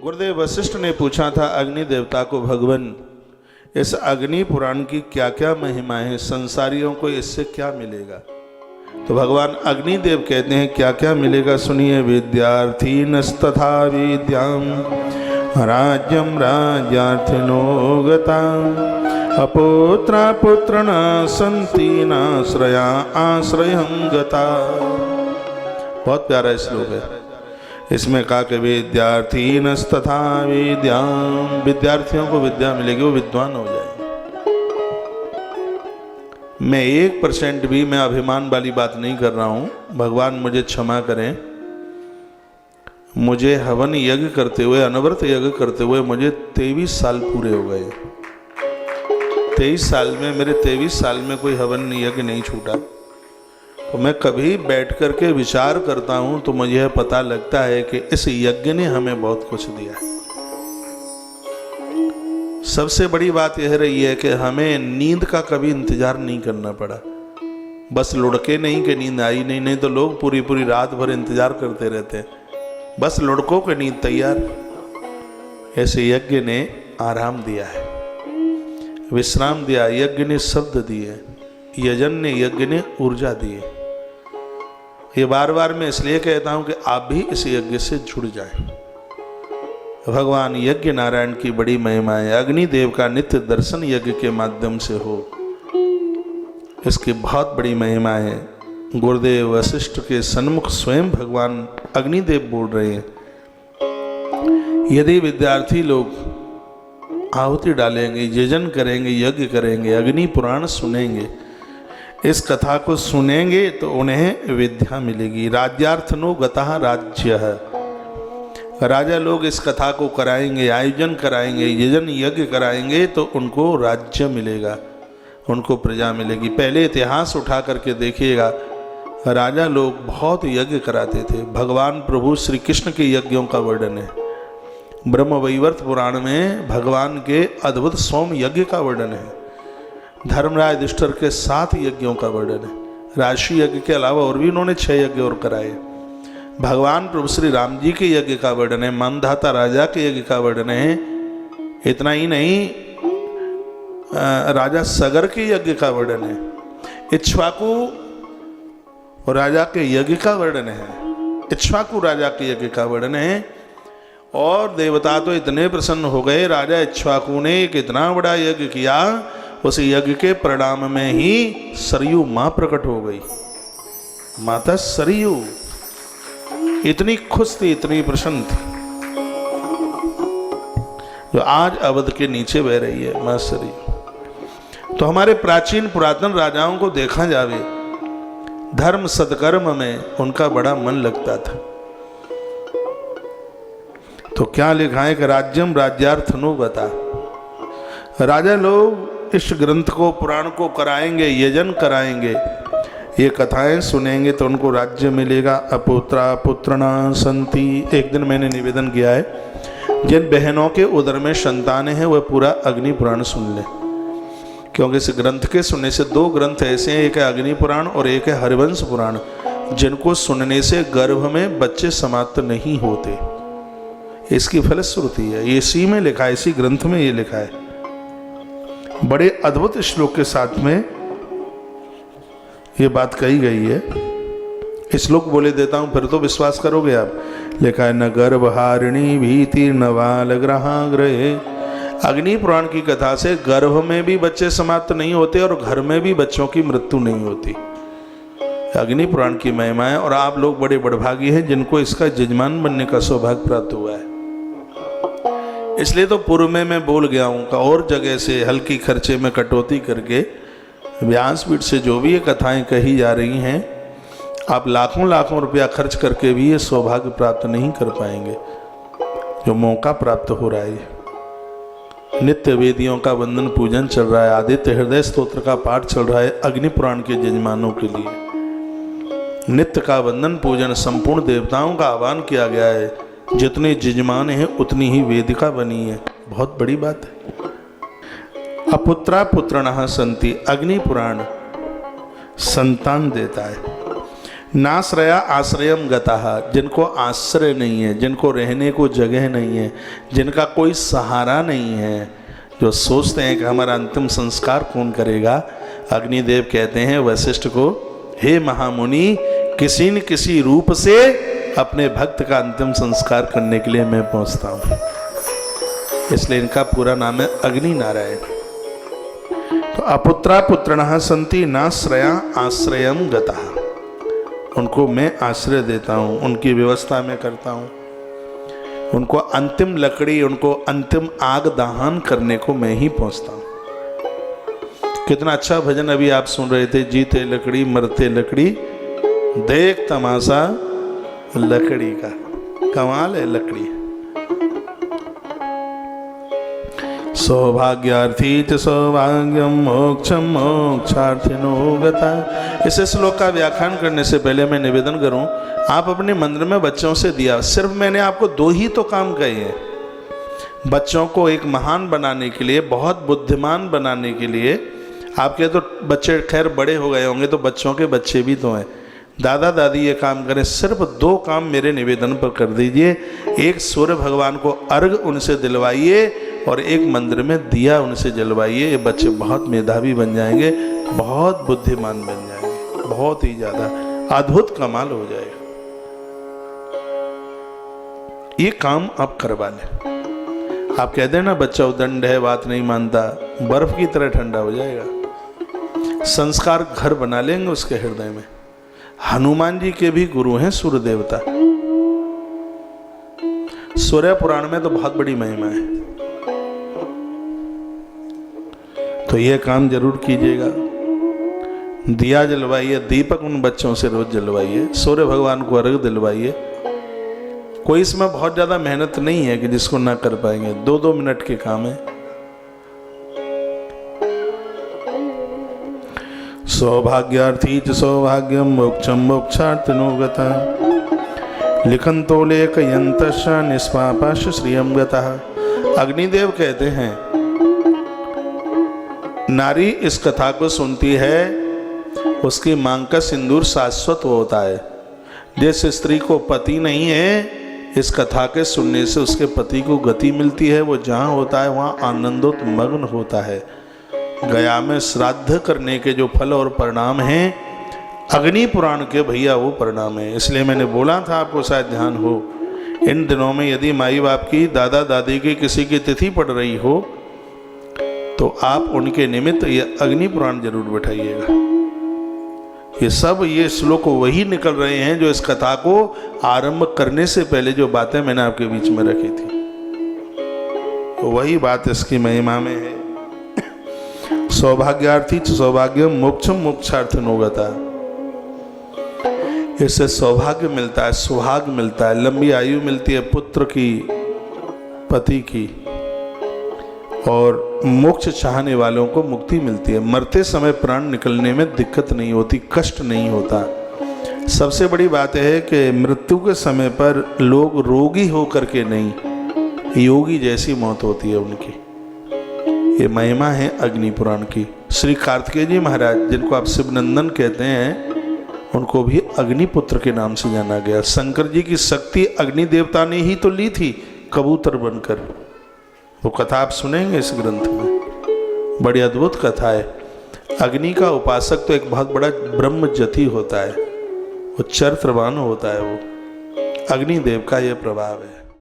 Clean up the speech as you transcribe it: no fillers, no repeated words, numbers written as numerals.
गुरुदेव वशिष्ठ ने पूछा था अग्नि देवता को, भगवान इस अग्नि पुराण की क्या क्या महिमा है, संसारियों को इससे क्या मिलेगा? तो भगवान अग्निदेव कहते हैं क्या क्या मिलेगा, सुनिए। विद्यार्थी नस्तथा विद्याम राज्यम राज्यार्थिनो गता अपुत्रा पुत्र न संति नाश्रया आश्रयं गता। बहुत प्यारा श्लोक है। इसमें कहा कि विद्यार्थी नस्तथा विद्याम, विद्यार्थियों को विद्या मिलेगी, वो विद्वान हो जाएंगे। मैं 1% भी मैं अभिमान वाली बात नहीं कर रहा हूं, भगवान मुझे क्षमा करें। मुझे हवन यज्ञ करते हुए, अनवरत यज्ञ करते हुए मुझे 23 साल पूरे हो गए। 23 साल में, मेरे 23 साल में कोई हवन यज्ञ नहीं छूटा। तो मैं कभी बैठ कर के विचार करता हूं तो मुझे यह पता लगता है कि इस यज्ञ ने हमें बहुत कुछ दिया है। सबसे बड़ी बात यह रही है कि हमें नींद का कभी इंतजार नहीं करना पड़ा। बस लुढ़के नहीं कि नींद आई नहीं, नहीं तो लोग पूरी पूरी रात भर इंतजार करते रहते हैं, बस लुढ़कों की नींद तैयार। ऐसे यज्ञ ने आराम दिया है, विश्राम दिया, यज्ञ ने शब्द दिए, यजन ने, यज्ञ ने ऊर्जा दी है। ये बार बार मैं इसलिए कहता हूं कि आप भी इस यज्ञ से जुड़ जाएं। भगवान यज्ञ नारायण की बड़ी महिमा है। अग्निदेव का नित्य दर्शन यज्ञ के माध्यम से हो, इसकी बहुत बड़ी महिमा है। गुरुदेव वशिष्ठ के सन्मुख स्वयं भगवान अग्निदेव बोल रहे हैं, यदि विद्यार्थी लोग आहुति डालेंगे, यजन करेंगे, यज्ञ करेंगे, अग्नि पुराण सुनेंगे, इस कथा को सुनेंगे तो उन्हें विद्या मिलेगी। राज्यार्थनो गतः राज्य है, राजा लोग इस कथा को कराएंगे, आयोजन कराएंगे, यजन यज्ञ कराएंगे तो उनको राज्य मिलेगा, उनको प्रजा मिलेगी। पहले इतिहास उठा करके देखिएगा, राजा लोग बहुत यज्ञ कराते थे। भगवान प्रभु श्री कृष्ण के यज्ञों का वर्णन है ब्रह्मवैवर्त पुराण में, भगवान के अद्भुत सोम यज्ञ का वर्णन है। धर्मराज युधिष्ठिर के 7 यज्ञों का वर्णन है। राशि यज्ञ के अलावा और भी उन्होंने 6 यज्ञ और कराए। भगवान प्रभु श्री राम जी के यज्ञ का वर्णन है, मानधाता राजा के यज्ञ का वर्णन है। इतना ही नहीं, राजा सगर के यज्ञ का वर्णन है, इक्ष्वाकु राजा के यज्ञ का वर्णन है, इक्ष्वाकु राजा के यज्ञ का वर्णन है। और देवता तो इतने प्रसन्न हो गए, राजा इक्ष्वाकु ने एक इतना बड़ा यज्ञ किया, उस यज्ञ के परिणाम में ही सरयू मां प्रकट हो गई। माता सरयू इतनी खुश थी, इतनी प्रसन्न थी, जो आज अवध के नीचे बह रही है मां सरयू। तो हमारे प्राचीन पुरातन राजाओं को देखा जावे, धर्म सत्कर्म में उनका बड़ा मन लगता था। तो क्या लिखा है कि राज्यम राज्यार्थनो गता, राजा लोग इस ग्रंथ को, पुराण को कराएंगे, यजन कराएंगे, ये कथाएं सुनेंगे तो उनको राज्य मिलेगा। अपुत्रा पुत्र न संति। एक दिन मैंने निवेदन किया है, जिन बहनों के उदर में संतानें हैं वह पूरा अग्नि पुराण सुन ले, क्योंकि इस ग्रंथ के सुनने से 2 ग्रंथ ऐसे हैं, एक है अग्नि पुराण और एक है हरिवंश पुराण, जिनको सुनने से गर्भ में बच्चे समाप्त नहीं होते। इसकी फलश्रुति है, ये इसी में लिखा है, इसी ग्रंथ में ये लिखा है। बड़े अद्भुत श्लोक के साथ में ये बात कही गई है। श्लोक बोले देता हूं, फिर तो विश्वास करोगे आप। लिखा है, न गर्भहारिणी भीति न बाल ग्रहे। अग्नि पुराण की कथा से गर्भ में भी बच्चे समाप्त नहीं होते और घर में भी बच्चों की मृत्यु नहीं होती। अग्नि पुराण की महिमा है, और आप लोग बड़े बड़भागी हैं जिनको इसका यजमान बनने का सौभाग्य प्राप्त हुआ है। इसलिए तो पूर्व में मैं बोल गया हूँ कि और जगह से हल्की खर्चे में कटौती करके व्यासपीठ से जो भी ये कथाएं कही जा रही हैं, आप लाखों लाखों रुपया खर्च करके भी ये सौभाग्य प्राप्त नहीं कर पाएंगे जो मौका प्राप्त हो रहा है। नित्य वेदियों का वंदन पूजन चल रहा है, आदित्य हृदय स्तोत्र का पाठ चल रहा है अग्नि पुराण के यजमानों के लिए। नित्य का वंदन पूजन संपूर्ण देवताओं का आह्वान किया गया है। जितने यजमान हैं उतनी ही वेदिका बनी है, बहुत बड़ी बात है। अपुत्रा पुत्रणः संति, अग्नि पुराण संतान देता है। नाश्रया आश्रयम गताः, जिनको आश्रय नहीं है, जिनको रहने को जगह नहीं है, जिनका कोई सहारा नहीं है, जो सोचते हैं कि हमारा अंतिम संस्कार कौन करेगा, अग्निदेव कहते हैं वशिष्ठ को, हे महामुनि, किसी न किसी रूप से अपने भक्त का अंतिम संस्कार करने के लिए मैं पहुंचता हूं। इसलिए इनका पूरा नाम है अग्नि नारायण। तो अपुत्रा पुत्रणः सन्ति नाश्रया आश्रयम गताः, उनको मैं आश्रय देता हूँ, उनकी व्यवस्था मैं करता हूँ, उनको अंतिम लकड़ी, उनको अंतिम आग दहन करने को मैं ही पहुँचता हूँ। कितना अच्छा भजन अभी आप सुन रहे थे, जीते लकड़ी मरते लकड़ी, देख तमाशा लकड़ी का। कमाल है लकड़ी। सौभाग्यार्थी च सौभाग्यम मोक्षम मोक्षार्थिनो गता। इस श्लोक का व्याख्यान करने से पहले मैं निवेदन करूं, आप अपने मंदिर में बच्चों से दिया, सिर्फ मैंने आपको 2 ही तो काम कहे हैं। बच्चों को एक महान बनाने के लिए, बहुत बुद्धिमान बनाने के लिए। आपके तो बच्चे खैर बड़े हो गए होंगे, तो बच्चों के बच्चे भी तो हैं, दादा दादी ये काम करें। सिर्फ 2 काम मेरे निवेदन पर कर दीजिए। एक सूर्य भगवान को अर्घ उनसे दिलवाइए, और एक मंदिर में दिया उनसे जलवाइए। ये बच्चे बहुत मेधावी बन जाएंगे, बहुत बुद्धिमान बन जाएंगे, बहुत ही ज़्यादा अद्भुत कमाल हो जाएगा। ये काम आप करवा लें। आप कहते हैं ना बच्चा उदंड है, बात नहीं मानता, बर्फ की तरह ठंडा हो जाएगा। संस्कार घर बना लेंगे उसके हृदय में। हनुमान जी के भी गुरु हैं सूर्य देवता। सूर्य पुराण में तो बहुत बड़ी महिमा है, तो यह काम जरूर कीजिएगा। दिया जलवाइए, दीपक उन बच्चों से रोज जलवाइए, सूर्य भगवान को अर्घ दिलवाइए। कोई इसमें बहुत ज्यादा मेहनत नहीं है कि जिसको ना कर पाएंगे, 2-2 मिनट के काम है। सौभाग्यार्थी च सौभाग्यम मोक्षम मोक्षार्थिनो गतः लिखंतो लेखयन्तश्च निष्पापश्च श्रियं गतः। अग्निदेव कहते हैं, नारी इस कथा को सुनती है, उसकी मांग का सिंदूर शाश्वत होता है। जिस स्त्री को पति नहीं है, इस कथा के सुनने से उसके पति को गति मिलती है। वो जहाँ होता है वहाँ आनंदोत मग्न होता है। गया में श्राद्ध करने के जो फल और परिणाम हैं, अग्नि पुराण के भैया वो परिणाम है। इसलिए मैंने बोला था, आपको शायद ध्यान हो, इन दिनों में यदि माई बाप की, दादा दादी की किसी की तिथि पड़ रही हो, तो आप उनके निमित्त ये अग्नि पुराण जरूर बैठाइएगा। ये सब ये श्लोक वही निकल रहे हैं जो इस कथा को आरंभ करने से पहले जो बातें मैंने आपके बीच में रखी थी, तो वही बात इसकी महिमा में है। सौभाग्यार्थी सौभाग्य मोक्षम मोक्षार्थिनो गतः। इससे सौभाग्य मिलता है, सुहाग मिलता है, लंबी आयु मिलती है पुत्र की, पति की, और मोक्ष चाहने वालों को मुक्ति मिलती है। मरते समय प्राण निकलने में दिक्कत नहीं होती, कष्ट नहीं होता। सबसे बड़ी बात है कि मृत्यु के समय पर लोग रोगी होकर के नहीं, योगी जैसी मौत होती है उनकी। ये महिमा है अग्नि पुराण की। श्री कार्तिकेय जी महाराज, जिनको आप शिवनंदन कहते हैं, उनको भी अग्निपुत्र के नाम से जाना गया। शंकर जी की शक्ति अग्नि देवता ने ही तो ली थी कबूतर बनकर। वो कथा आप सुनेंगे इस ग्रंथ में, बड़ी अद्भुत कथा है। अग्नि का उपासक तो एक बहुत बड़ा ब्रह्मजति होता है, वो चरित्रवान होता है। वो अग्निदेव का यह प्रभाव है।